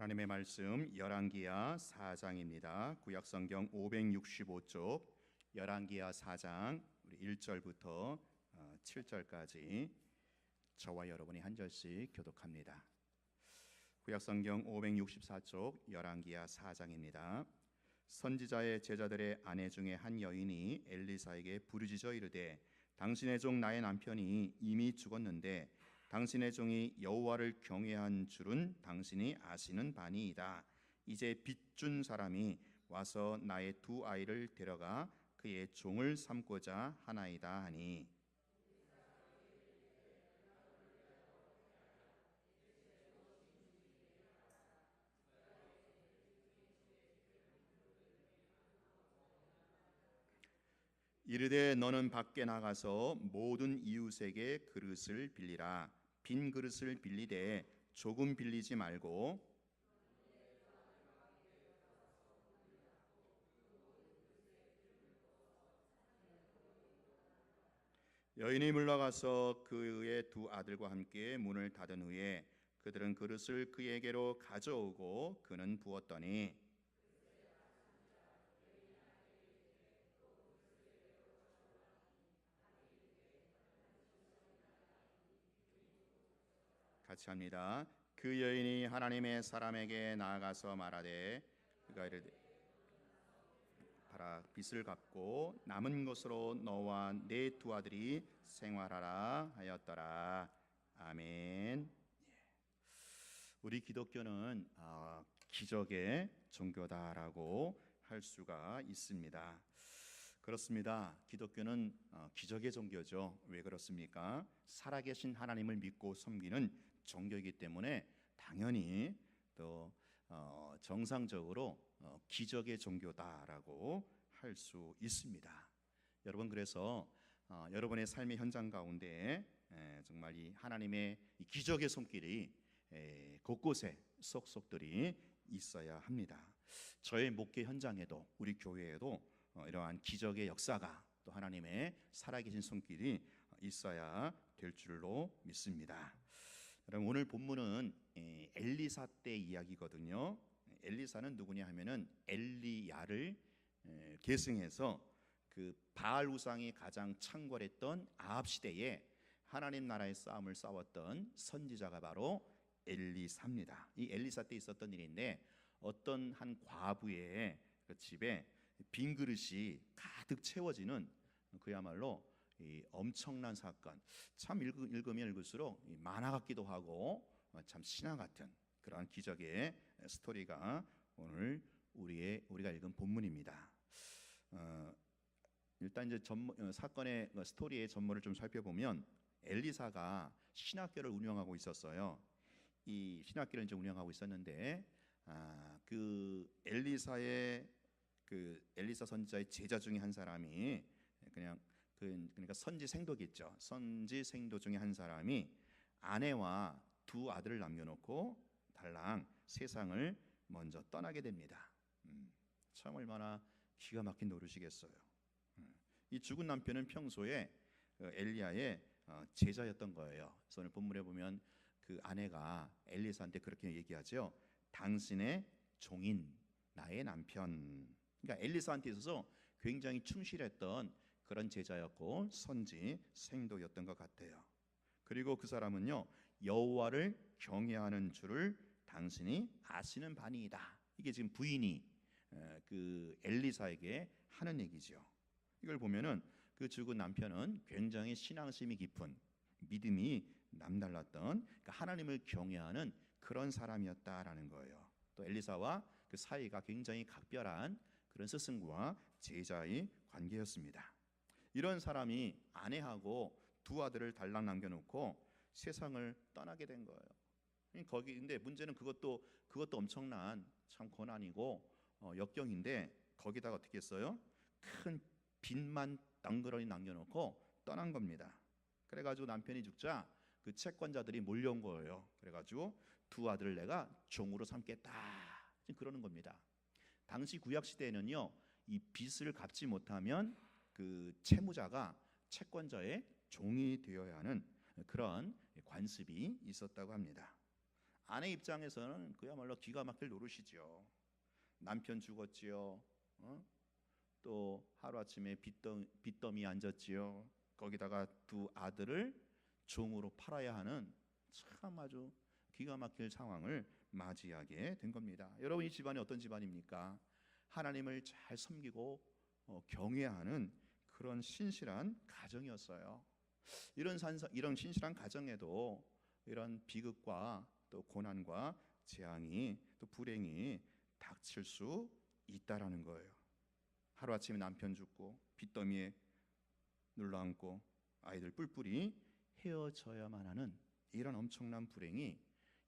하나님의 말씀 열왕기하 4장입니다. 구약성경 565쪽 열왕기하 4장 우리 1절부터 7절까지 저와 여러분이 한 절씩 교독합니다. 구약성경 564쪽 열왕기하 4장입니다. 선지자의 제자들의 아내 중에 한 여인이 엘리사에게 부르짖어 이르되 당신의 종 나의 남편이 이미 죽었는데 당신의 종이 여호와를 경외한 줄은 당신이 아시는 바니이다. 이제 빚준 사람이 와서 나의 두 아이를 데려가 그의 종을 삼고자 하나이다 하니 이르되 너는 밖에 나가서 모든 이웃에게 그릇을 빌리라. 빈 그릇을 빌리되 조금 빌리지 말고 여인이 물러가서 그의 두 아들과 함께 문을 닫은 후에 그들은 그릇을 그에게로 가져오고 그는 부었더니 같이 합니다. 그 여인이 하나님의 사람에게 나아가서 말하되 그가 이르되 봐라 빚을 갚고 남은 것으로 너와 네 두 아들이 생활하라 하였더라. 아멘. 우리 기독교는 기적의 종교다라고 할 수가 있습니다. 그렇습니다. 기독교는 기적의 종교죠. 왜 그렇습니까? 살아계신 하나님을 믿고 섬기는 종교이기 때문에 당연히 또 정상적으로 기적의 종교다라고 할 수 있습니다. 여러분 그래서 여러분의 삶의 현장 가운데 정말 이 하나님의 이 기적의 손길이 곳곳에 쏙쏙들이 있어야 합니다. 저의 목회 현장에도 우리 교회에도 이러한 기적의 역사가 또 하나님의 살아계신 손길이 있어야 될 줄로 믿습니다. 여러분 오늘 본문은 엘리사 때 이야기거든요. 엘리사는 누구냐 하면은 엘리야를 계승해서 그 바알 우상이 가장 창궐했던 아합 시대에 하나님 나라의 싸움을 싸웠던 선지자가 바로 엘리사입니다. 이 엘리사 때 있었던 일인데 어떤 한 과부의 그 집에 빈 그릇이 가득 채워지는 그야말로 이 엄청난 사건. 참 읽으면 읽을수록 만화 같기도 하고 참 신화 같은 그러한 기적의 스토리가 오늘 우리가 읽은 본문입니다. 일단 이제 사건의 스토리의 전모를 좀 살펴보면 엘리사가 신학교를 운영하고 있었어요. 이 신학교를 이제 운영하고 있었는데 그 엘리사 선지자의 제자 중에 한 사람이 그러니까 선지 생도겠죠. 선지 생도 중에 한 사람이 아내와 두 아들을 남겨놓고 달랑 세상을 먼저 떠나게 됩니다. 참 얼마나 기가 막힌 노릇이겠어요. 이 죽은 남편은 평소에 엘리야의 제자였던 거예요. 그래서 오늘 본문에 보면 그 아내가 엘리사한테 그렇게 얘기하죠. 당신의 종인 나의 남편. 그러니까 엘리사한테 있어서 굉장히 충실했던 그런 제자였고 선지 생도였던 것 같아요. 그리고 그 사람은요 여호와를 경외하는 줄을 당신이 아시는 바니이다. 이게 지금 부인이 그 엘리사에게 하는 얘기죠. 이걸 보면은 그 죽은 남편은 굉장히 신앙심이 깊은 믿음이 남달랐던 그러니까 하나님을 경외하는 그런 사람이었다라는 거예요. 또 엘리사와 그 사이가 굉장히 각별한 그런 스승과 제자의 관계였습니다. 이런 사람이 아내하고 두 아들을 달랑 남겨놓고 세상을 떠나게 된 거예요. 거기 근데 문제는 그것도 엄청난 참 고난이고 역경인데 거기다가 어떻게 했어요? 큰 빚만 덩그러니 남겨놓고 떠난 겁니다. 그래가지고 남편이 죽자 그 채권자들이 몰려온 거예요. 그래가지고 두 아들을 내가 종으로 삼겠다 지금 그러는 겁니다. 당시 구약 시대에는요 이 빚을 갚지 못하면 그 채무자가 채권자의 종이 되어야 하는 그런 관습이 있었다고 합니다. 아내 입장에서는 그야말로 기가 막힐 노릇이죠. 남편 죽었지요. 또 하루아침에 빚더미 앉았지요. 거기다가 두 아들을 종으로 팔아야 하는 참 아주 기가 막힐 상황을 맞이하게 된 겁니다. 여러분, 이 집안이 어떤 집안입니까? 하나님을 잘 섬기고 경외하는 그런 신실한 가정이었어요. 이런 신실한 가정에도 이런 비극과 또 고난과 재앙이 또 불행이 닥칠 수 있다라는 거예요. 하루아침에 남편 죽고 빚더미에 눌러앉고 아이들 뿔뿔이 헤어져야만 하는 이런 엄청난 불행이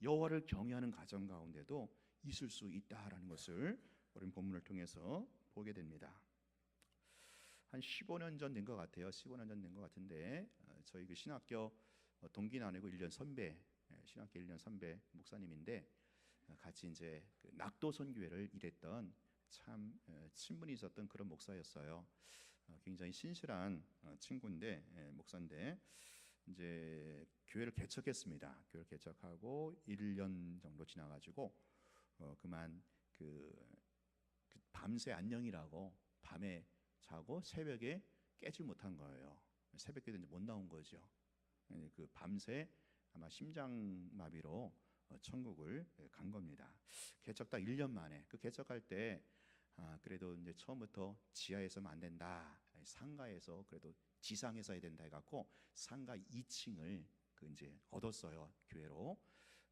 여호와를 경외하는 가정 가운데도 있을 수 있다라는 것을 우리 본문을 통해서 보게 됩니다. 한 15년 전 된 것 같아요. 15년 전 된 것 같은데 저희 그 신학교 동기는 아니고 1년 선배, 신학교 1년 선배 목사님인데 같이 이제 그 낙도선교회를 일했던 참 친분이 있었던 그런 목사였어요. 굉장히 신실한 친구인데 목사인데 이제 교회를 개척했습니다. 교회를 개척하고 1년 정도 지나가지고 그만 그 밤새 안녕이라고 밤에 자고 새벽에 깨지 못한 거예요. 새벽에도 이제 못 나온 거죠. 그 밤새 아마 심장마비로 천국을 간 겁니다. 개척 딱 1년 만에 그 개척할 때 그래도 이제 처음부터 지하에서는 안 된다. 상가에서 그래도 지상에서 해야 된다 해갖고 상가 2층을 그 이제 얻었어요. 교회로.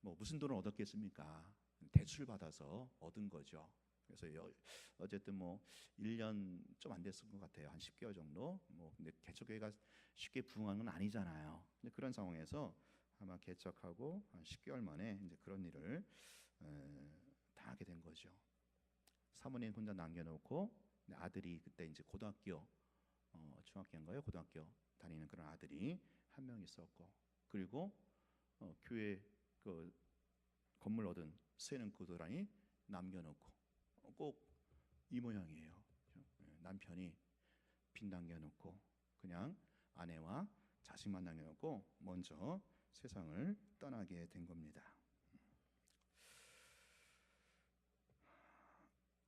뭐 무슨 돈을 얻었겠습니까? 대출 받아서 얻은 거죠. 그래서 어쨌든 뭐 1년 좀 안 됐을 것 같아요. 한 10개월 정도. 뭐 근데 개척교회가 쉽게 부흥하는 건 아니잖아요. 근데 그런 상황에서 아마 개척하고 한 10개월 만에 이제 그런 일을 다 하게 된 거죠. 사모님 혼자 남겨놓고 아들이 그때 이제 고등학교 중학교인가요? 고등학교 다니는 그런 아들이 한 명 있었고 그리고 교회 그 건물 얻은 세는 고스란히 남겨놓고 꼭 이 모양이에요. 남편이 빚 남겨놓고 그냥 아내와 자식만 남겨놓고 먼저 세상을 떠나게 된 겁니다.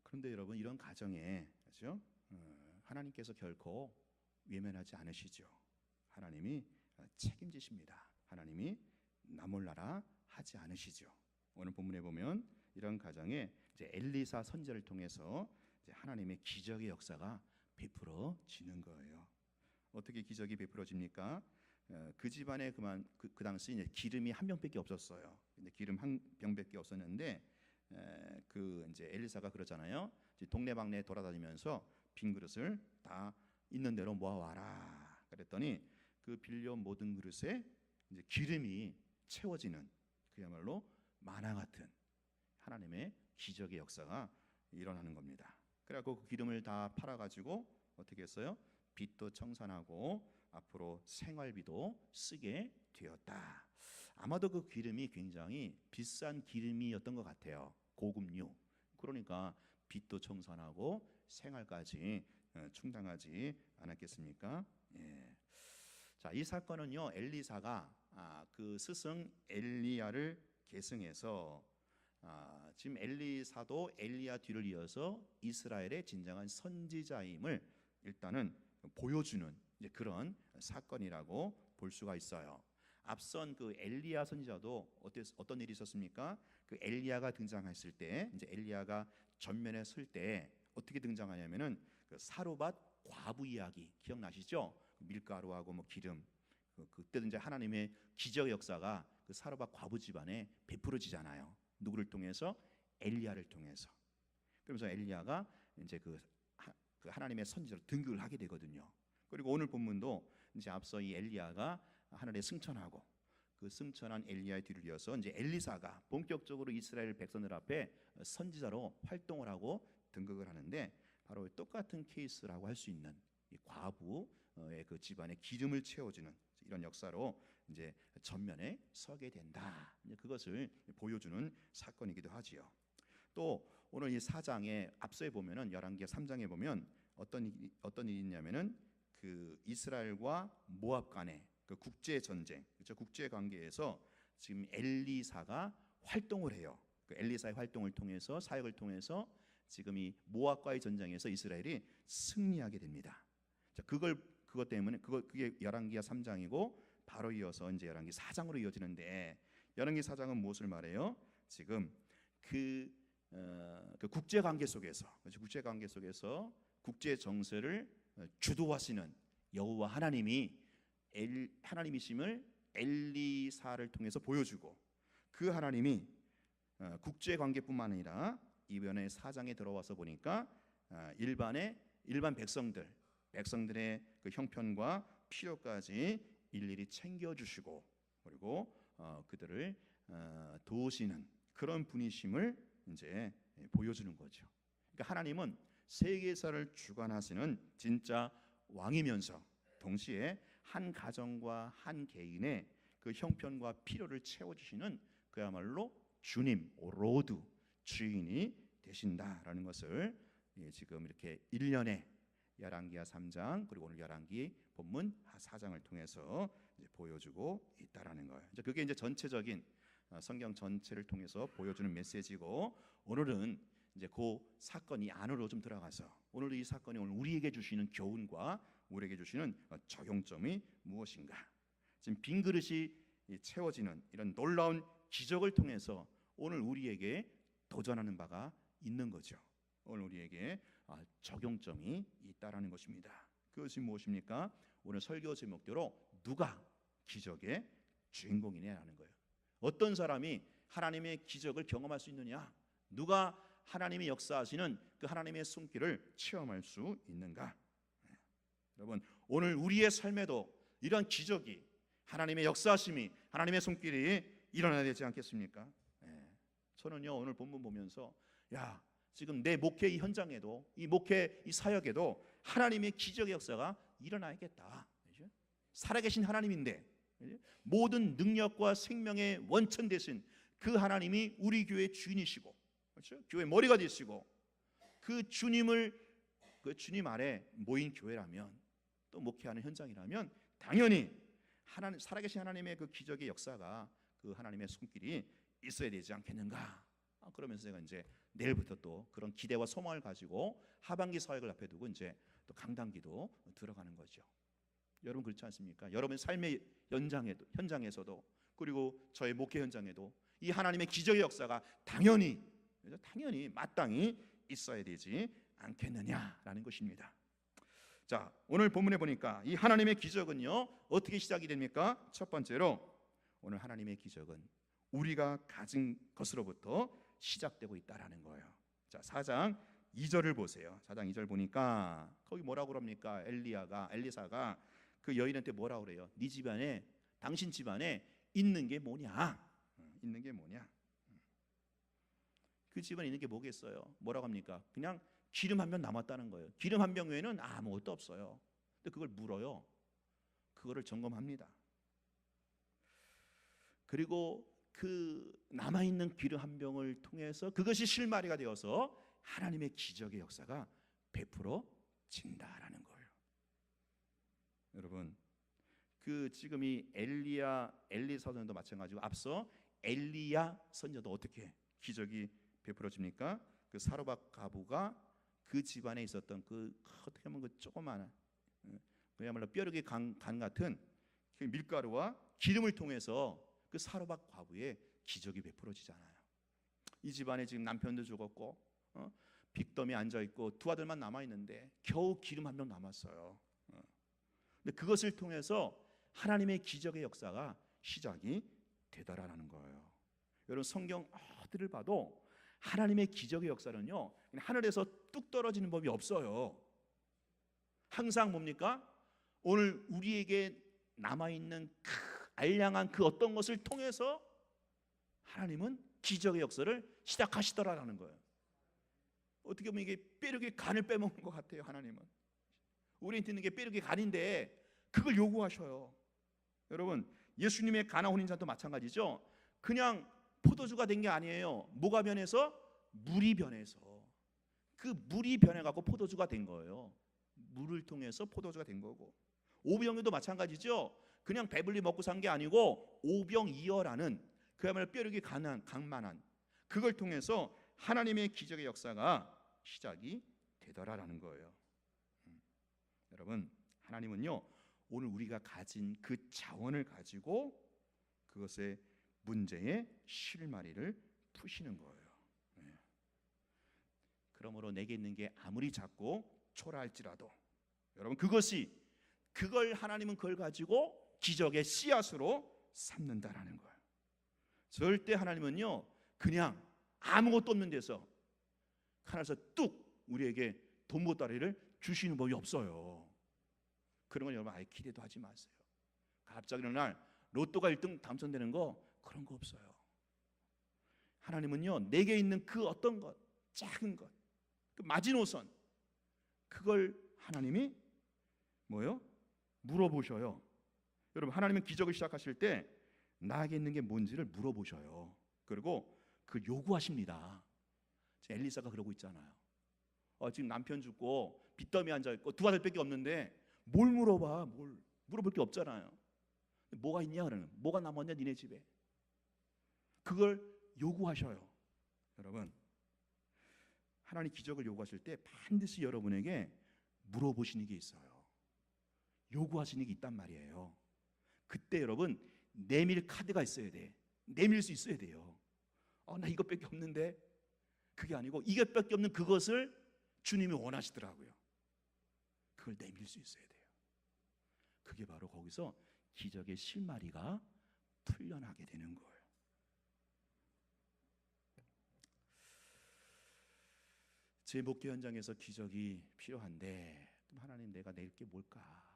그런데 여러분 이런 가정에 그렇죠? 하나님께서 결코 외면하지 않으시죠. 하나님이 책임지십니다. 하나님이 나 몰라라 하지 않으시죠. 오늘 본문에 보면 이런 가정에 이제 엘리사 선지자를 통해서 이제 하나님의 기적의 역사가 베풀어지는 거예요. 어떻게 기적이 베풀어집니까? 그 집안에 그 당시 이제 기름이 한 병밖에 없었어요. 근데 기름 한 병밖에 없었는데 그 이제 엘리사가 그러잖아요. 이제 동네방네 돌아다니면서 빈 그릇을 다 있는 대로 모아와라. 그랬더니 그 빌려 모든 그릇에 이제 기름이 채워지는 그야말로 만화 같은 하나님의 기적의 역사가 일어나는 겁니다. 그래갖고 그 기름을 다 팔아가지고 어떻게 했어요? 빚도 청산하고 앞으로 생활비도 쓰게 되었다. 아마도 그 기름이 굉장히 비싼 기름이었던 것 같아요. 고급류. 그러니까 빚도 청산하고 생활까지 충당하지 않았겠습니까? 예. 자, 이 사건은요 엘리사가 그 스승 엘리야를 계승해서 지금 엘리사도 엘리야 뒤를 이어서 이스라엘의 진정한 선지자임을 일단은 보여주는 이제 그런 사건이라고 볼 수가 있어요. 앞선 그 엘리야 선지자도 어떤 일이 있었습니까? 그 엘리야가 등장했을 때 이제 엘리야가 전면에 설 때 어떻게 등장하냐면은 그 사르밧 과부 이야기 기억나시죠? 밀가루하고 뭐 기름 그때도 이제 하나님의 기적 역사가 그 사르밧 과부 집안에 베풀어지잖아요. 누구를 통해서? 엘리야를 통해서. 그러면서 엘리야가 이제 그 하나님의 선지자로 등극을 하게 되거든요. 그리고 오늘 본문도 이제 앞서 이 엘리야가 하늘에 승천하고 그 승천한 엘리야의 뒤를 이어서 이제 엘리사가 본격적으로 이스라엘 백성들 앞에 선지자로 활동을 하고 등극을 하는데 바로 똑같은 케이스라고 할 수 있는 이 과부의 그 집안에 기름을 채워주는 이런 역사로 이제 전면에 서게 된다. 그것을 보여주는 사건이기도 하지요. 또 오늘 이 4장에 앞서에 보면은 열왕기하 3장에 보면 어떤 일이 있냐면은 그 이스라엘과 모압 간의 그 국제 전쟁, 그렇죠? 국제 관계에서 지금 엘리사가 활동을 해요. 그 엘리사의 활동을 통해서, 사역을 통해서 지금 이 모압과의 전쟁에서 이스라엘이 승리하게 됩니다. 자, 그것 때문에 그게 열왕기하 3장이고 바로 이어서 이제 열왕기 4장으로 이어지는데, 열왕기 4장은 무엇을 말해요? 지금 그 국제 관계 속에서, 국제 정세를 주도하시는 여호와 하나님이심을 엘리사를 통해서 보여주고, 그 하나님이 국제 관계뿐만 아니라 이번에 4장에 들어와서 보니까 일반 백성들의 그 형편과 필요까지 일일이 챙겨주시고, 그리고 그들을 도우시는 그런 분이심을 이제 보여주는 거죠. 그러니까 하나님은 세계사를 주관하시는 진짜 왕이면서 동시에 한 가정과 한 개인의 그 형편과 필요를 채워주시는 그야말로 주님, 로드, 주인이 되신다라는 것을 지금 이렇게 1년에 열왕기하 3장 그리고 오늘 열왕기 본문 4장을 통해서 이제 보여주고 있다라는 거예요. 이제 그게 이제 전체적인 성경 전체를 통해서 보여주는 메시지고, 오늘은 이제 그 사건이 안으로 좀 들어가서 오늘 이 사건이 오늘 우리에게 주시는 교훈과 우리에게 주시는 적용점이 무엇인가, 지금 빈 그릇이 채워지는 이런 놀라운 기적을 통해서 오늘 우리에게 도전하는 바가 있는 거죠. 오늘 우리에게 적용점이 있다라는 것입니다. 그것이 무엇입니까? 오늘 설교 제목대로 누가 기적의 주인공이냐라는 거예요. 어떤 사람이 하나님의 기적을 경험할 수 있느냐? 누가 하나님이 역사하시는 그 하나님의 손길을 체험할 수 있는가? 여러분, 오늘 우리의 삶에도 이러한 기적이, 하나님의 역사하심이, 하나님의 손길이 일어나야 되지 않겠습니까? 저는요, 오늘 본문 보면서 지금 내 목회 이 현장에도, 이 목회 이 사역에도 하나님의 기적의 역사가 일어나야겠다. 살아계신 하나님인데, 모든 능력과 생명의 원천 되신 그 하나님이 우리 교회의 주인이시고, 그렇죠? 교회 머리가 되시고, 그 주님 아래 모인 교회라면, 또 목회하는 현장이라면 당연히 살아계신 하나님의 그 기적의 역사가, 그 하나님의 손길이 있어야 되지 않겠는가? 그러면서 제가 이제 내일부터 또 그런 기대와 소망을 가지고 하반기 사역을 앞에 두고 이제 또 강단기도 들어가는 거죠. 여러분 그렇지 않습니까? 여러분 삶의 현장에서도, 그리고 저의 목회 현장에도 이 하나님의 기적의 역사가 당연히 마땅히 있어야 되지 않겠느냐라는 것입니다. 자, 오늘 본문에 보니까 이 하나님의 기적은요 어떻게 시작이 됩니까? 첫 번째로 오늘 하나님의 기적은 우리가 가진 것으로부터 시작되고 있다라는 거예요. 자, 4장 2절을 보세요. 4장 2절 보니까 거기 뭐라고 그럽니까? 엘리사가 그 여인한테 뭐라고 그래요? 네 집안에, 당신 집안에 있는 게 뭐냐? 있는 게 뭐냐? 그 집안에 있는 게 뭐겠어요? 뭐라고 합니까? 그냥 기름 한 병 남았다는 거예요. 기름 한 병 외에는 아무것도 없어요. 근데 그걸 물어요. 그거를 점검합니다. 그리고 그 남아있는 기름 한 병을 통해서 그것이 실마리가 되어서 하나님의 기적의 역사가 베풀어진다라는 거예요. 여러분, 그 지금 이 엘리사 선지자도 마찬가지고 앞서 엘리야 선지자도 어떻게 기적이 베풀어집니까? 그 사르밧 과부가 그 집안에 있었던 그 어떻게 하면 그 조그마한 그야말로 뼈르기 간 같은 그 밀가루와 기름을 통해서 그 사르밧 과부의 기적이 베풀어지잖아요. 이 집안에 지금 남편도 죽었고 빅덤이 앉아 있고 두 아들만 남아 있는데 겨우 기름 한 병 남았어요. 근데 그것을 통해서 하나님의 기적의 역사가 시작이 되더라라는 거예요. 여러분 성경 어디를 봐도 하나님의 기적의 역사는요 하늘에서 뚝 떨어지는 법이 없어요. 항상 뭡니까? 오늘 우리에게 남아있는 알량한 그 어떤 것을 통해서 하나님은 기적의 역사를 시작하시더라라는 거예요. 어떻게 보면 이게 뼈르기 간을 빼먹는 것 같아요. 하나님은 우리한테 있는 게 뼈르기 간인데 그걸 요구하셔요. 여러분 예수님의 가나 혼인잔도 마찬가지죠. 그냥 포도주가 된 게 아니에요. 뭐가 변해서? 물이 변해서. 그 물이 변해갖고 포도주가 된 거예요. 물을 통해서 포도주가 된 거고, 오병이도 마찬가지죠. 그냥 배불리 먹고 산 게 아니고 오병이어라는 그야말로 뼈르기 강만한 그걸 통해서 하나님의 기적의 역사가 시작이 되더라라는 거예요. 여러분, 하나님은요 오늘 우리가 가진 그 자원을 가지고 그것의 문제의 실마리를 푸시는 거예요. 그러므로 내게 있는 게 아무리 작고 초라할지라도 여러분 그걸 하나님은 그걸 가지고 기적의 씨앗으로 삼는다라는 거예요. 절대 하나님은요 그냥 아무것도 없는 데서 하나님께서 뚝 우리에게 돈 보따리를 주시는 법이 없어요. 그런 건 여러분 아예 기대도 하지 마세요. 갑자기 어느 날 로또가 1등 당첨되는 거 그런 거 없어요. 하나님은요 내게 있는 그 어떤 것 작은 것 그 마지노선 그걸 하나님이 뭐요? 물어보셔요. 여러분 하나님은 기적을 시작하실 때 나에게 있는 게 뭔지를 물어보셔요. 그리고 그 요구하십니다. 엘리사가 그러고 있잖아요. 지금 남편 죽고 빚더미 앉아있고 두 아들밖에 없는데 뭘 물어봐. 뭘 물어볼 게 없잖아요. 뭐가 있냐 그러면 뭐가 남았냐 니네 집에. 그걸 요구하셔요. 여러분 하나님 기적을 요구하실 때 반드시 여러분에게 물어보시는 게 있어요. 요구하시는 게 있단 말이에요. 그때 여러분 내밀 카드가 있어야 돼. 내밀 수 있어야 돼요. 나 이것밖에 없는데 그게 아니고 이것밖에 없는 그것을 주님이 원하시더라고요. 그걸 내밀 수 있어야 돼요. 그게 바로 거기서 기적의 실마리가 풀려나게 되는 거예요. 제 목회 현장에서 기적이 필요한데 하나님 내가 낼 게 뭘까?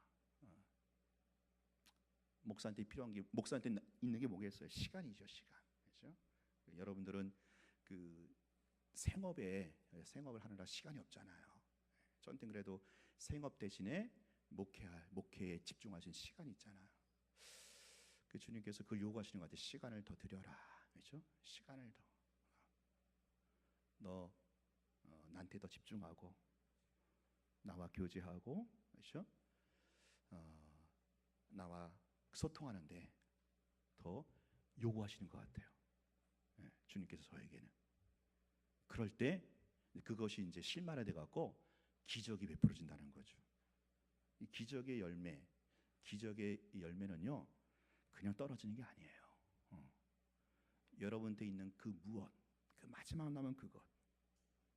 목사한테 필요한 게 목사한테 있는 게 뭐겠어요? 시간이죠, 시간. 그렇죠? 여러분들은 그 생업을 하느라 시간이 없잖아요. 저한테 그래도 생업 대신에 목회에 집중하신 시간이 있잖아요. 그 주님께서 그걸 요구하시는 것 같아요. 시간을 더 드려라, 그렇죠? 시간을 너 나한테 더 집중하고 나와 교제하고, 그렇죠? 나와 소통하는데 더 요구하시는 것 같아요. 주님께서 저에게는 그럴 때 그것이 이제 실마리돼 갖고 기적이 베풀어진다는 거죠. 이 기적의 열매는요 그냥 떨어지는 게 아니에요. 여러분한테 있는 그 무엇, 그 마지막 남은 그것,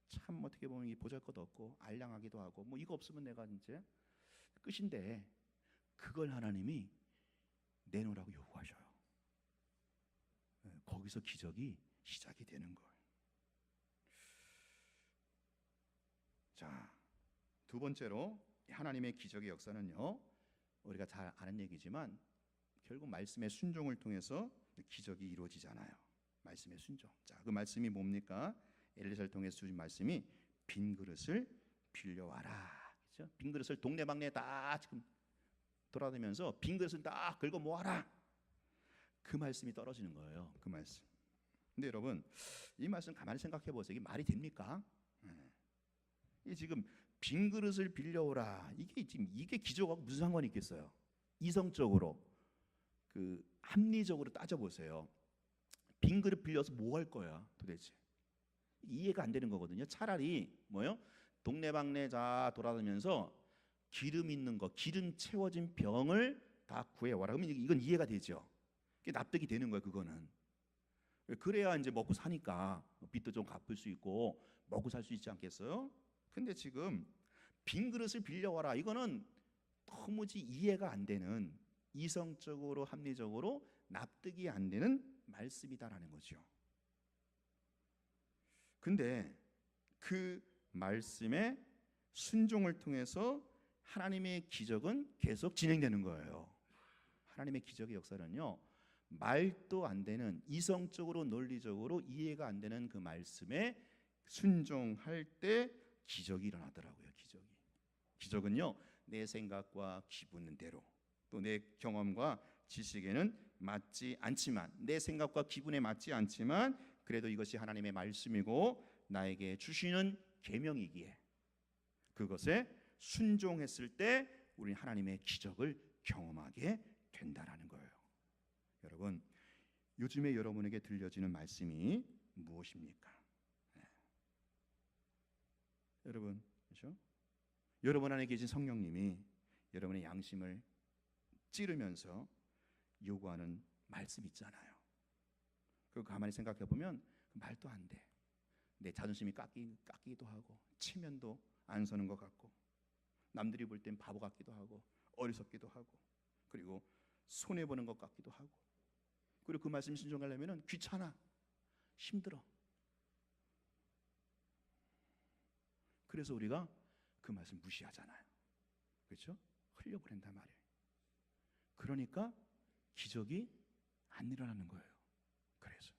참 어떻게 보면 보잘것없고 알량하기도 하고 뭐 이거 없으면 내가 이제 끝인데 그걸 하나님이 내놓으라고 요구하셔요. 거기서 기적이 시작이 되는 거예요. 자, 두 번째로 하나님의 기적의 역사는요 우리가 잘 아는 얘기지만 결국 말씀의 순종을 통해서 기적이 이루어지잖아요. 말씀의 순종. 자, 그 말씀이 뭡니까? 엘리사를 통해서 주신 말씀이 빈 그릇을 빌려와라. 그렇죠? 빈 그릇을 동네방네 다 지금 돌아다니면서 빈 그릇을 다 긁어 모아라. 그 말씀이 떨어지는 거예요. 그 말씀. 근데 여러분 이 말씀 가만히 생각해 보세요. 이게 말이 됩니까? 이 지금 빈 그릇을 빌려오라. 이게 기적하고 무슨 상관이 있겠어요? 이성적으로 그 합리적으로 따져 보세요. 빈 그릇 빌려서 뭐 할 거야 도대체? 이해가 안 되는 거거든요. 차라리 뭐요? 동네방네 다 돌아다니면서 기름 있는 거, 기름 채워진 병을 다 구해와라. 그러면 이건 이해가 되죠. 그게 납득이 되는 거예요. 그거는. 그래야 이제 먹고 사니까 빚도 좀 갚을 수 있고 먹고 살 수 있지 않겠어요? 근데 지금 빈 그릇을 빌려와라. 이거는 도무지 이해가 안 되는, 이성적으로 합리적으로 납득이 안 되는 말씀이다라는 거죠. 근데 그 말씀의 순종을 통해서 하나님의 기적은 계속 진행되는 거예요. 하나님의 기적의 역사는요 말도 안 되는, 이성적으로 논리적으로 이해가 안 되는 그 말씀에 순종할 때 기적이 일어나더라고요. 기적은요 내 생각과 기분대로, 또 내 경험과 지식에는 맞지 않지만, 내 생각과 기분에 맞지 않지만 그래도 이것이 하나님의 말씀이고 나에게 주시는 계명이기에 그것에 순종했을 때 우리는 하나님의 기적을 경험하게 된다라는 거예요. 여러분 요즘에 여러분에게 들려지는 말씀이 무엇입니까? 네. 여러분, 그렇죠? 여러분 안에 계신 성령님이 여러분의 양심을 찌르면서 요구하는 말씀 있잖아요. 그거 가만히 생각해 보면 말도 안 돼. 내 자존심이 깎이기도 하고, 체면도 안 서는 것 같고, 남들이 볼 땐 바보 같기도 하고, 어리석기도 하고, 그리고 손해 보는 것 같기도 하고, 그리고 그 말씀 순종하려면 귀찮아, 힘들어. 그래서 우리가 그 말씀 무시하잖아요. 그렇죠? 흘려보낸단 말이에요. 그러니까 기적이 안 일어나는 거예요. 그래서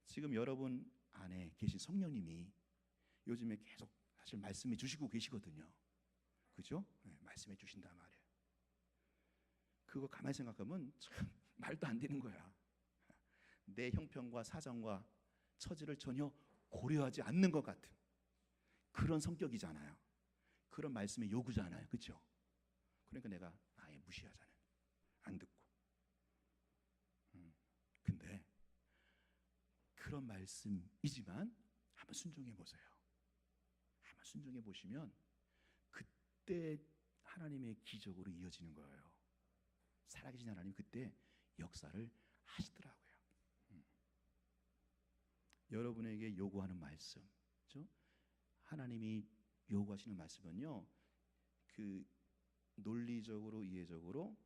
지금 여러분 안에 계신 성령님이 요즘에 계속 사실 말씀해 주시고 계시거든요. 그죠? 말씀해 주신단 말이에요. 그거 가만히 생각하면 참 말도 안 되는 거야. 내 형편과 사정과 처지를 전혀 고려하지 않는 것 같은 그런 성격이잖아요. 그런 말씀의 요구잖아요. 그렇죠? 그러니까 내가 아예 무시하잖아요. 안 듣고. 근데 그런 말씀이지만 한번 순종해 보세요. 한번 순종해 보시면 그때 하나님의 기적으로 이어지는 거예요. 살아계신 하나님 그때 역사를 하시더라고요. 여러분에게 요구하는 말씀, 그렇죠? 하나님이 요구하시는 말씀은요, 그 논리적으로, 이해적으로,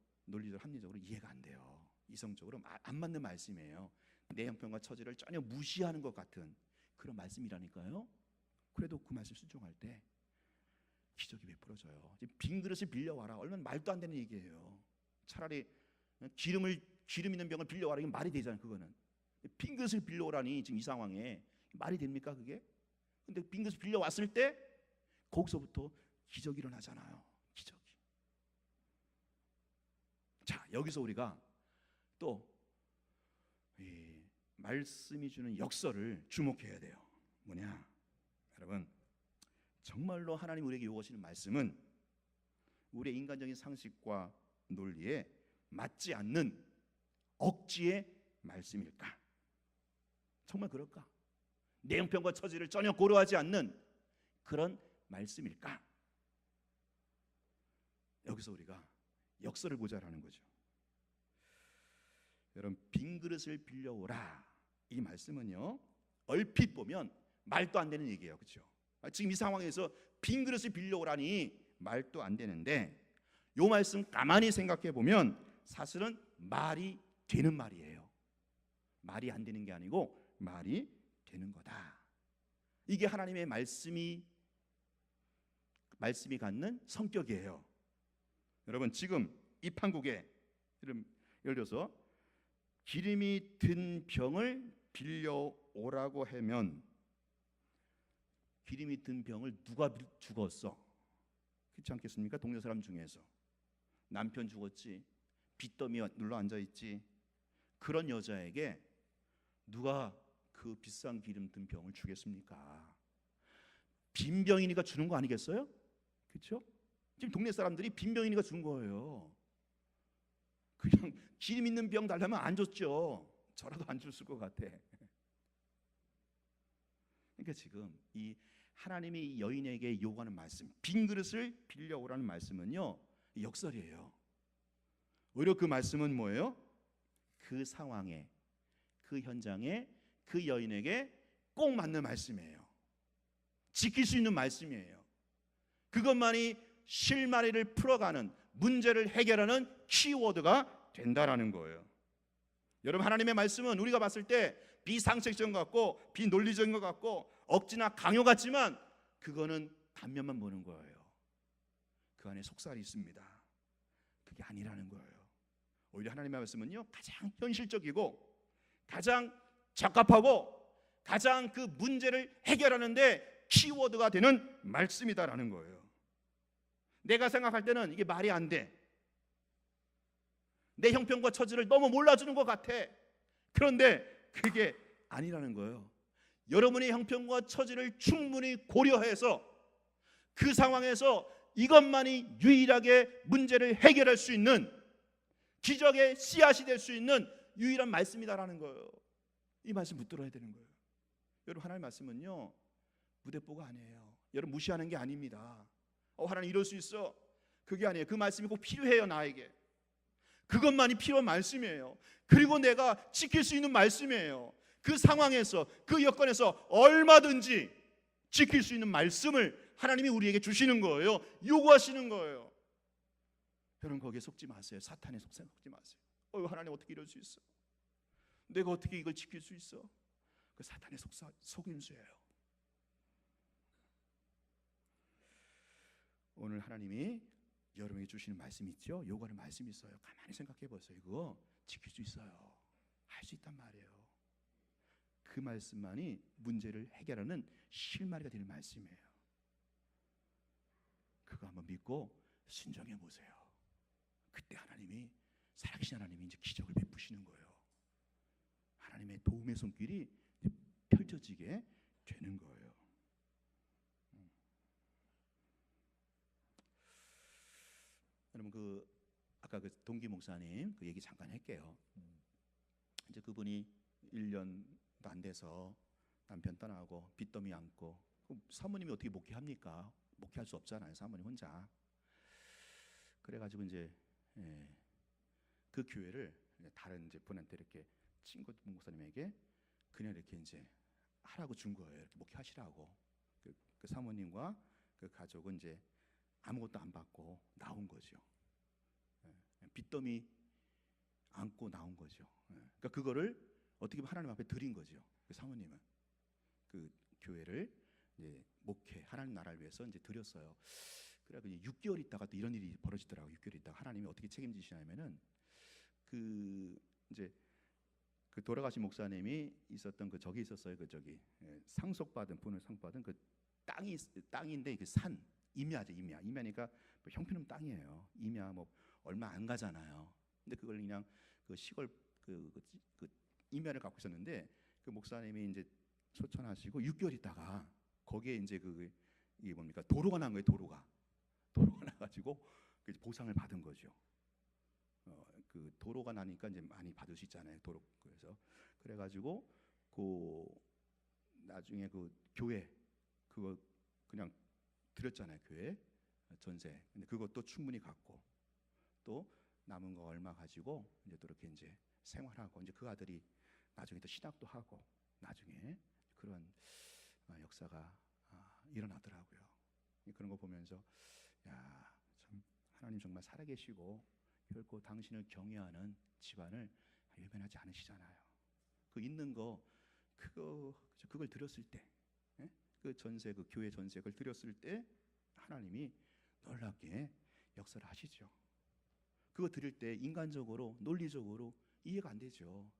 합리적으로 이해가 안 돼요. 이성적으로 안 맞는 말씀이에요. 내 형편과 처지를 전혀 무시하는 것 같은 그런 말씀이라니까요. 그래도 그 말씀 순종할 때 기적이 베풀어져요. 빈 그릇을 빌려와라. 얼마나 말도 안 되는 얘기예요. 차라리 기름 있는 병을 빌려와라. 이게 말이 되잖아요. 그거는 빈 그릇을 빌려오라니 지금 이 상황에 말이 됩니까 그게? 근데 빈 그릇을 빌려왔을 때 거기서부터 기적이 일어나잖아요. 기적이. 자, 여기서 우리가 또 말씀이 주는 역설을 주목해야 돼요. 뭐냐? 여러분, 정말로 하나님 우리에게 요구하시는 말씀은 우리의 인간적인 상식과 논리에 맞지 않는 억지의 말씀일까? 정말 그럴까? 내 형편과 처지를 전혀 고려하지 않는 그런 말씀일까? 여기서 우리가 역설을 보자라는 거죠. 여러분, 빈 그릇을 빌려오라 이 말씀은요, 얼핏 보면 말도 안 되는 얘기예요. 그렇죠? 지금 이 상황에서 빈 그릇을 빌려오라니 말도 안 되는데, 이 말씀 가만히 생각해 보면 사실은 말이 되는 말이에요. 말이 안 되는 게 아니고 말이 되는 거다. 이게 하나님의 말씀이 갖는 성격이에요. 여러분, 지금 이 판국에 예를 들어서 기름이 든 병을 빌려오라고 하면, 기름이 든 병을 누가 죽었어? 그렇지 않겠습니까? 동네 사람 중에서 남편 죽었지, 빚더미 눌러 앉아있지, 그런 여자에게 누가 그 비싼 기름 든 병을 주겠습니까? 빈 병이니까 주는 거 아니겠어요? 그렇죠? 지금 동네 사람들이 빈 병이니까 주는 거예요. 그냥 기름 있는 병 달라면 안 줬죠. 저라도 안 줬을 것 같아. 그러니까 지금 이 하나님이 여인에게 요구하는 말씀, 빈 그릇을 빌려오라는 말씀은요, 역설이에요. 오히려 그 말씀은 뭐예요? 그 상황에, 그 현장에, 그 여인에게 꼭 맞는 말씀이에요. 지킬 수 있는 말씀이에요. 그것만이 실마리를 풀어가는, 문제를 해결하는 키워드가 된다라는 거예요. 여러분, 하나님의 말씀은 우리가 봤을 때 비상식적인 것 같고 비논리적인 것 같고 억지나 강요 같지만 그거는 단면만 보는 거예요. 그 안에 속살이 있습니다. 그게 아니라는 거예요. 오히려 하나님의 말씀은요, 가장 현실적이고 가장 적합하고 가장 그 문제를 해결하는데 키워드가 되는 말씀이다라는 거예요. 내가 생각할 때는 이게 말이 안 돼. 내 형편과 처지를 너무 몰라주는 것 같아. 그런데 그게 아니라는 거예요. 여러분의 형편과 처지를 충분히 고려해서 그 상황에서 이것만이 유일하게 문제를 해결할 수 있는 기적의 씨앗이 될 수 있는 유일한 말씀이다라는 거예요. 이 말씀 붙들어야 되는 거예요. 여러분, 하나님의 말씀은요 무대뽀가 아니에요. 여러분 무시하는 게 아닙니다. 하나님 이럴 수 있어, 그게 아니에요. 그 말씀이 꼭 필요해요. 나에게 그것만이 필요한 말씀이에요. 그리고 내가 지킬 수 있는 말씀이에요. 그 상황에서, 그 여건에서 얼마든지 지킬 수 있는 말씀을 하나님이 우리에게 주시는 거예요. 요구하시는 거예요. 여러분 거기에 속지 마세요. 사탄의 속셈 속지 마세요. 하나님 어떻게 이럴 수 있어? 내가 어떻게 이걸 지킬 수 있어? 그 사탄의 속임수예요. 오늘 하나님이 여러분에게 주시는 말씀이 있죠. 요구하는 말씀이 있어요. 가만히 생각해 보세요. 이거 지킬 수 있어요. 할 수 있단 말이에요. 그 말씀만이 문제를 해결하는 실마리가 되는 말씀이에요. 그거 한번 믿고 순종해 보세요. 그때 하나님이, 살아계신 하나님이 이제 기적을 베푸시는 거예요. 하나님의 도움의 손길이 펼쳐지게 되는 거예요. 여러분 아까 그 동기 목사님 그 얘기 잠깐 할게요. 이제 그분이 1년도 안 돼서 남편 떠나고 빚더미 안고, 사모님이 어떻게 목회합니까? 목회할 수 없잖아요. 사모님 혼자. 그래가지고 이제 그 교회를 다른 이제 분한테 이렇게 친구 목사님에게 그냥 이렇게 이제 하라고 준 거예요. 이렇게 목회하시라고. 그 사모님과 그 가족은 이제 아무것도 안 받고 나온 거죠. 빚더미 안고 나온 거죠. 그러니까 그거를 어떻게 보면 하나님 앞에 드린 거죠. 그 사모님은 그 교회를 이제 목회, 하나님 나라를 위해서 이제 드렸어요. 그래서 6개월 있다가 또 이런 일이 벌어지더라고요. 6개월 있다가 하나님이 어떻게 책임지시냐면은 이제 그 돌아가신 목사님이 있었던 그 저기 있었어요. 그 저기 상속받은 분을 상받은 그 땅인데 그 산 임야죠. 임야니까 뭐 형편없는 땅이에요. 임야 뭐 얼마 안 가잖아요. 근데 그걸 그냥 그 시골 그 임야를 갖고 있었는데 그 목사님이 이제 소천하시고 6개월 있다가 거기에 이제 이게 뭡니까? 도로가 난 거예요. 도로가 나가지고 보상을 받은 거죠. 그 도로가 나니까 이제 많이 받을 수 있잖아요. 그래가지고 그 나중에 그 교회 그거 그냥 드렸잖아요. 교회 전세. 근데 그것도 충분히 갖고 또 남은 거 얼마 가지고 이제 또 이렇게 이제 생활하고, 이제 그 아들이 나중에 또 신학도 하고 나중에 그런 역사가 일어나더라고요. 그런 거 보면서 야, 참 하나님 정말 살아계시고 결코 당신을 경외하는 집안을 외면하지 않으시잖아요. 그 있는 거 그걸 드렸을 때, 그 전세, 그 교회 전세 그걸 드렸을 때 하나님이 놀랍게 역사를 하시죠. 그거 드릴 때 인간적으로, 논리적으로 이해가 안 되죠.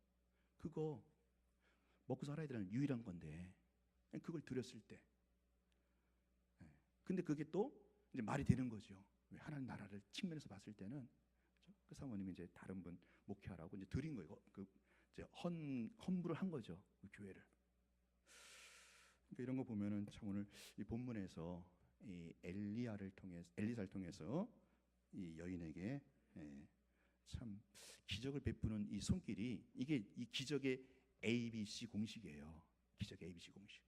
그거 먹고 살아야 되는 유일한 건데 그걸 드렸을 때, 근데 그게 또 이제 말이 되는 거죠. 왜? 하나님 나라를 측면에서 봤을 때는 그 사모님이 이제 다른 분 목회하라고 이제 드린 거예요. 이제 헌물을 한 거죠. 그 교회를. 그러니까 이런 거 보면은 참 오늘 이 본문에서 이 엘리사를 통해서 이 여인에게 참 기적을 베푸는 이 손길이, 이게 이 기적의 ABC 공식이에요. 기적의 ABC 공식.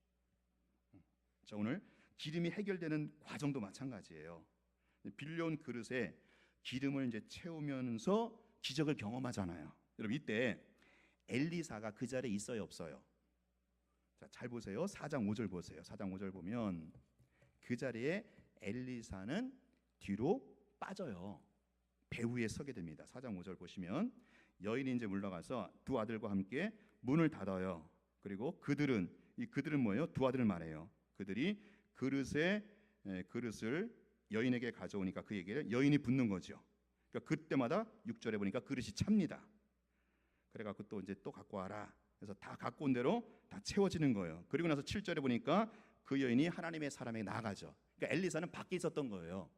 자, 오늘 기름이 해결되는 과정도 마찬가지예요. 빌려온 그릇에 기름을 이제 채우면서 기적을 경험하잖아요. 여러분 이때 엘리사가 그 자리에 있어요, 없어요? 자, 잘 보세요. 4장 5절 보세요. 4장 5절 보면 그 자리에 엘리사는 뒤로 빠져요. 배후에 서게 됩니다. 4장 5절 보시면 여인이 이제 물러가서 두 아들과 함께 문을 닫아요. 그리고 그들은 뭐예요? 두 아들을 말해요. 그들이 그릇을 여인에게 가져오니까 그에게 여인이 붙는 거죠. 그러니까 그때마다 6절에 보니까 그릇이 찹니다. 그래갖고 또 이제 또 갖고 와라. 그래서 다 갖고 온 대로 다 채워지는 거예요. 그리고 나서 7절에 보니까 그 여인이 하나님의 사람에게 나아가죠. 그러니까 엘리사는 밖에 있었던 거예요.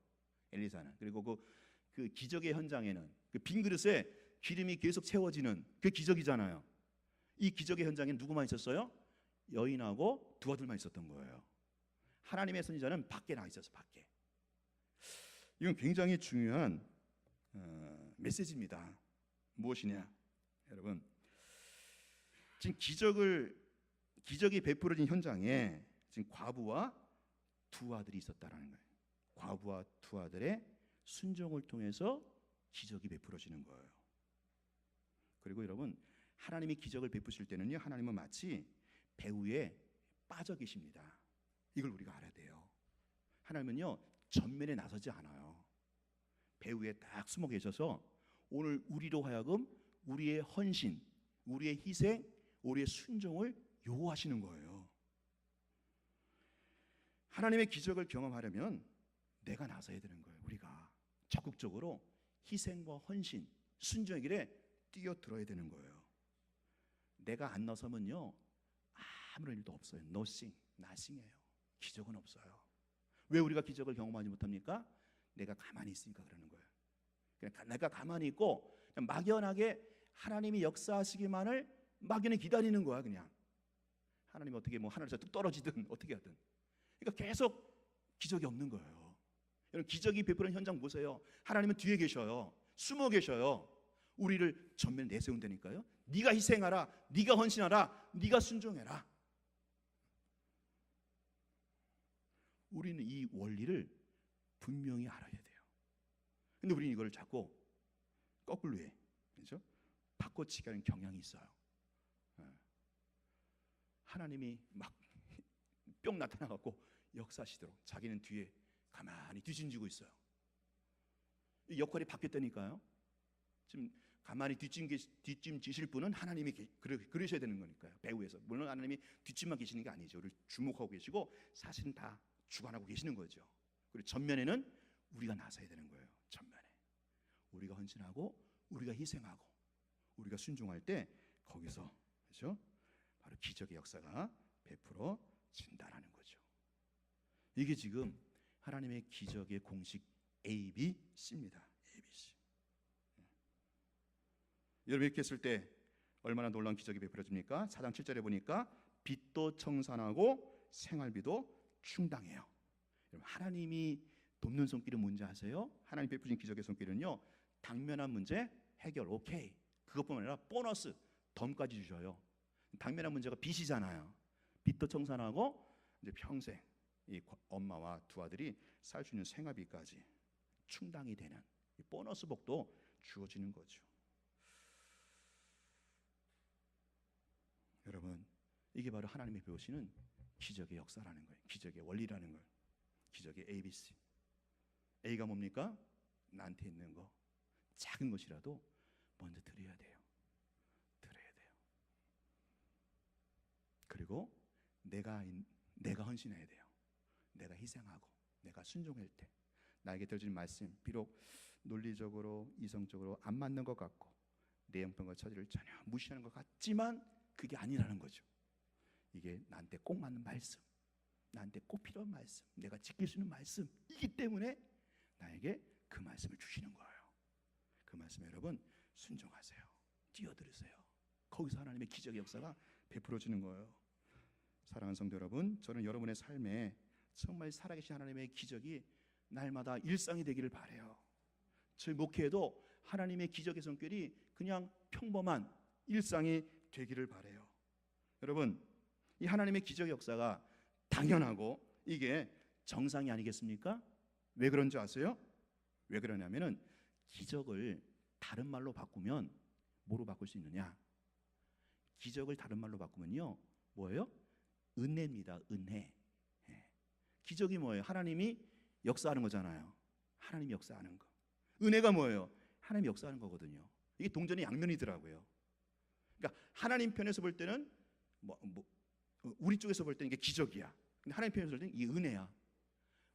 엘리사는. 그리고 그 기적의 현장에는 그 빈 그릇에 기름이 계속 채워지는 그 기적이잖아요. 이 기적의 현장에는 누구만 있었어요? 여인하고 두 아들만 있었던 거예요. 하나님의 선지자는 밖에 나가 있었어요. 밖에. 이건 굉장히 중요한 메시지입니다. 무엇이냐? 여러분, 지금 기적이 베풀어진 현장에 지금 과부와 두 아들이 있었다라는 거예요. 과부와 두 아들의 순종을 통해서 기적이 베풀어지는 거예요. 그리고 여러분, 하나님이 기적을 베푸실 때는요, 하나님은 마치 배후에 빠져 계십니다. 이걸 우리가 알아야 돼요. 하나님은요, 전면에 나서지 않아요. 배후에 딱 숨어 계셔서 오늘 우리로 하여금 우리의 헌신, 우리의 희생, 우리의 순종을 요구하시는 거예요. 하나님의 기적을 경험하려면 내가 나서야 되는 거예요. 우리가 적극적으로 희생과 헌신, 순종의 길에 뛰어들어야 되는 거예요. 내가 안 나서면요, 아무런 일도 없어요. nothing이에요. 기적은 없어요. 왜 우리가 기적을 경험하지 못합니까? 내가 가만히 있으니까 그러는 거예요. 그러니까 내가 가만히 있고 그냥 막연하게 하나님이 역사하시기만을 막연히 기다리는 거야. 그냥 하나님 어떻게 뭐 하늘에서 뚝 떨어지든 어떻게 하든, 그러니까 계속 기적이 없는 거예요. 여러분, 기적이 베푸는 현장 보세요. 하나님은 뒤에 계셔요. 숨어 계셔요. 우리를 전면에 내세운다니까요. 네가 희생하라, 네가 헌신하라, 네가 순종해라. 우리는 이 원리를 분명히 알아야 돼요. 근데 우리는 이걸 자꾸 거꾸로 해. 그렇죠? 바꿔치기 하는 경향이 있어요. 하나님이 막 뿅 나타나갖고 역사하시도록 자기는 뒤에 가만히 뒷짐지고 있어요. 이 역할이 바뀌었다니까요. 지금 가만히 뒷짐지실 분은 하나님이 그러셔야 되는 거니까요. 배후에서. 물론 하나님이 뒷짐만 계시는 게 아니죠. 우리를 주목하고 계시고 사실은 다 주관하고 계시는 거죠. 그리고 전면에는 우리가 나서야 되는 거예요. 전면에 우리가 헌신하고 우리가 희생하고 우리가 순종할 때 거기서, 그렇죠? 바로 기적의 역사가 베풀어진다라는 거죠. 이게 지금 하나님의 기적의 공식 ABC입니다. ABC. 여러분, 이렇게 했을 때 얼마나 놀라운 기적이 베풀어집니까? 4장 7절에 보니까 빚도 청산하고 생활비도 충당해요. 여러분, 하나님이 돕는 손길은 뭔지 아세요? 하나님 베푸신 기적의 손길은요, 당면한 문제 해결, 오케이. 그것뿐만 아니라 보너스, 덤까지 주셔요. 당면한 문제가 빚이잖아요. 빚도 청산하고 이제 평생 이 엄마와 두 아들이 살 수 있는 생활비까지 충당이 되는 이 보너스 복도 주어지는 거죠. 여러분, 이게 바로 하나님이 배우시는 기적의 역사라는 거예요. 기적의 원리라는 거예요. 기적의 ABC. A가 뭡니까? 나한테 있는 거, 작은 것이라도 먼저 드려야 돼요. 드려야 돼요. 그리고 내가 헌신해야 돼요. 내가 희생하고 내가 순종할 때 나에게 들어진 말씀, 비록 논리적으로 이성적으로 안 맞는 것 같고 내 형편과 처지를 전혀 무시하는 것 같지만 그게 아니라는 거죠. 이게 나한테 꼭 맞는 말씀, 나한테 꼭 필요한 말씀, 내가 지킬 수 있는 말씀이기 때문에 나에게 그 말씀을 주시는 거예요. 그 말씀에 여러분 순종하세요. 뛰어들으세요. 거기서 하나님의 기적의 역사가 베풀어지는 거예요. 사랑하는 성도 여러분, 저는 여러분의 삶에 정말 살아계신 하나님의 기적이 날마다 일상이 되기를 바라요. 저희 목회에도 하나님의 기적의 손길이 그냥 평범한 일상이 되기를 바라요. 여러분, 이 하나님의 기적의 역사가 당연하고 이게 정상이 아니겠습니까? 왜 그런지 아세요? 왜 그러냐면은 기적을 다른 말로 바꾸면 뭐로 바꿀 수 있느냐? 기적을 다른 말로 바꾸면요, 뭐예요? 은혜입니다. 은혜. 기적이 뭐예요? 하나님이 역사하는 거잖아요. 하나님이 역사하는 거. 은혜가 뭐예요? 하나님이 역사하는 거거든요. 이게 동전의 양면이더라고요. 그러니까 하나님 편에서 볼 때는 우리 쪽에서 볼 때는 이게 기적이야. 근데 하나님 편에서 볼 때는 이게 은혜야.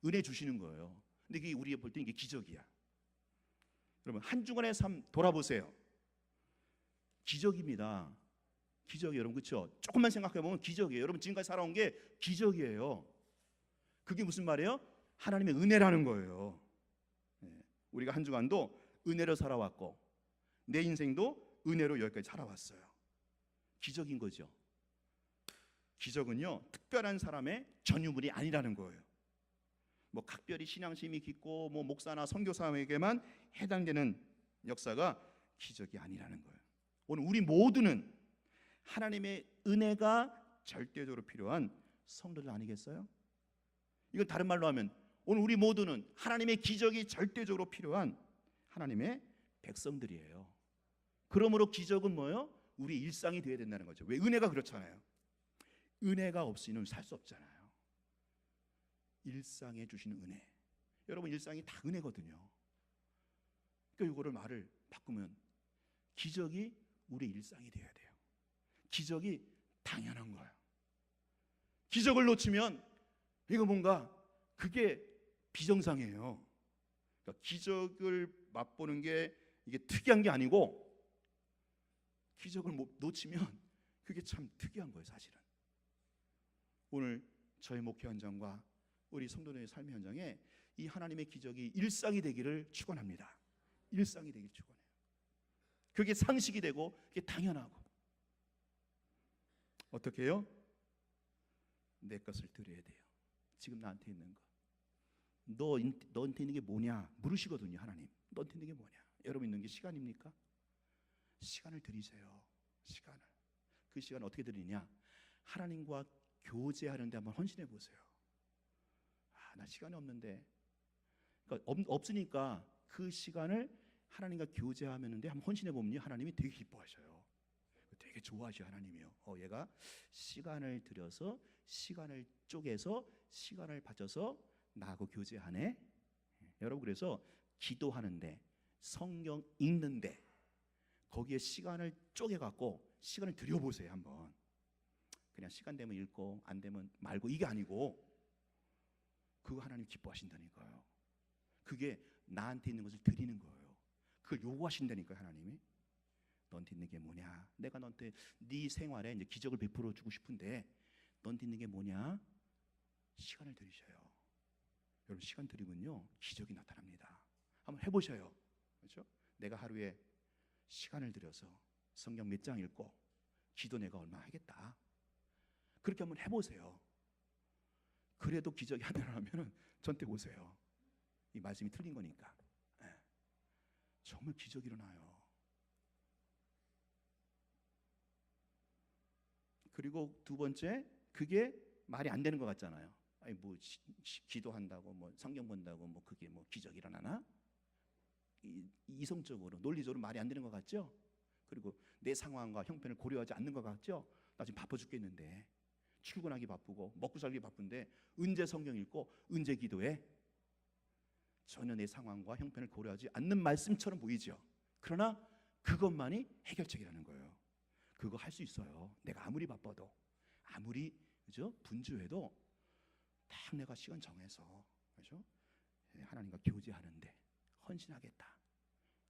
은혜 주시는 거예요. 근데 이게 우리가 볼 때는 이게 기적이야. 여러분, 한 주간의 삶 돌아보세요. 기적입니다. 기적이에요, 여러분. 그렇죠? 조금만 생각해 보면 기적이에요. 여러분, 지금까지 살아온 게 기적이에요. 그게 무슨 말이에요? 하나님의 은혜라는 거예요. 우리가 한 주간도 은혜로 살아왔고 내 인생도 은혜로 여기까지 살아왔어요. 기적인 거죠. 기적은요, 특별한 사람의 전유물이 아니라는 거예요. 뭐 각별히 신앙심이 깊고 뭐 목사나 선교사에게만 해당되는 역사가 기적이 아니라는 거예요. 오늘 우리 모두는 하나님의 은혜가 절대적으로 필요한 성도들 아니겠어요? 이건 다른 말로 하면 오늘 우리 모두는 하나님의 기적이 절대적으로 필요한 하나님의 백성들이에요. 그러므로 기적은 뭐예요? 우리 일상이 되어야 된다는 거죠. 왜? 은혜가 그렇잖아요. 은혜가 없이는 살 수 없잖아요. 일상에 주시는 은혜. 여러분 일상이 다 은혜거든요. 그러니까 이거를 말을 바꾸면 기적이 우리 일상이 되어야 돼요. 기적이 당연한 거예요. 기적을 놓치면 이거 뭔가 그게 비정상이에요. 그러니까 기적을 맛보는 게 이게 특이한 게 아니고 기적을 놓치면 그게 참 특이한 거예요, 사실은. 오늘 저희 목회 현장과 우리 성도들의 삶의 현장에 이 하나님의 기적이 일상이 되기를 축원합니다. 일상이 되기를 축원해요. 그게 상식이 되고 그게 당연하고. 어떻게 해요? 내 것을 드려야 돼요. 지금 나한테 있는 거. 너한테 있는 게 뭐냐 물으시거든요. 하나님 너한테 있는 게 뭐냐. 여러분 있는 게 시간입니까? 시간을 드리세요. 시간을. 그 시간 어떻게 드리냐? 하나님과 교제하는데 한번 헌신해 보세요. 나 시간이 없는데, 그러니까 없으니까 그 시간을 하나님과 교제하는데 한번 헌신해 보면요, 하나님이 되게 기뻐하셔요. 되게 좋아하셔요. 하나님이요. 얘가 시간을 들여서 시간을 쪼개서 시간을 바쳐서 나하고 교제하네. 여러분 그래서 기도하는데 성경 읽는데 거기에 시간을 쪼개갖고 시간을 들여보세요. 한번. 그냥 시간 되면 읽고 안 되면 말고 이게 아니고 그거 하나님 기뻐하신다니까요. 그게 나한테 있는 것을 드리는 거예요. 그걸 요구하신다니까요. 하나님이. 너한테 있는 게 뭐냐? 내가 너한테 네 생활에 이제 기적을 베풀어 주고 싶은데 너한테 있는 게 뭐냐? 시간을 들이셔요. 여러분 시간 들이면요 기적이 나타납니다. 한번 해보셔요. 그렇죠? 내가 하루에 시간을 들여서 성경 몇 장 읽고 기도 내가 얼마 하겠다. 그렇게 한번 해보세요. 그래도 기적이 안 일어나면 저한테 오세요. 이 말씀이 틀린 거니까. 정말 기적이 일어나요. 그리고 두 번째, 그게 말이 안 되는 것 같잖아요. 아니 뭐 기도한다고 뭐 성경 본다고 뭐 그게 뭐 기적이 일어나나? 이성적으로 논리적으로 말이 안 되는 것 같죠? 그리고 내 상황과 형편을 고려하지 않는 것 같죠? 나 지금 바빠 죽겠는데 출근하기 바쁘고 먹고 살기 바쁜데 언제 성경 읽고 언제 기도해? 전혀 내 상황과 형편을 고려하지 않는 말씀처럼 보이죠. 그러나 그것만이 해결책이라는 거예요. 그거 할 수 있어요. 내가 아무리 바빠도 아무리 그죠? 분주해도 딱 내가 시간 정해서 그죠? 하나님과 교제하는데 헌신하겠다.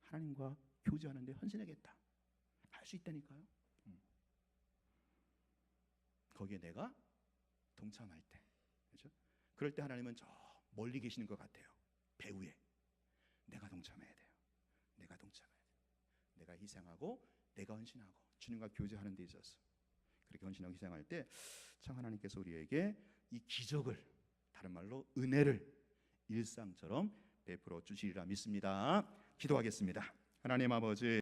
하나님과 교제하는데 헌신하겠다. 할 수 있다니까요. 거기에 내가 동참할 때, 그렇죠? 그럴 때 하나님은 저 멀리 계시는 것 같아요. 배후에 내가 동참해야 돼요. 내가 동참해야 돼요. 내가 희생하고 내가 헌신하고 주님과 교제하는 데 있어서 그렇게 헌신하고 희생할 때 참 하나님께서 우리에게 이 기적을 다른 말로 은혜를 일상처럼 베풀어 주시리라 믿습니다. 기도하겠습니다. 하나님 아버지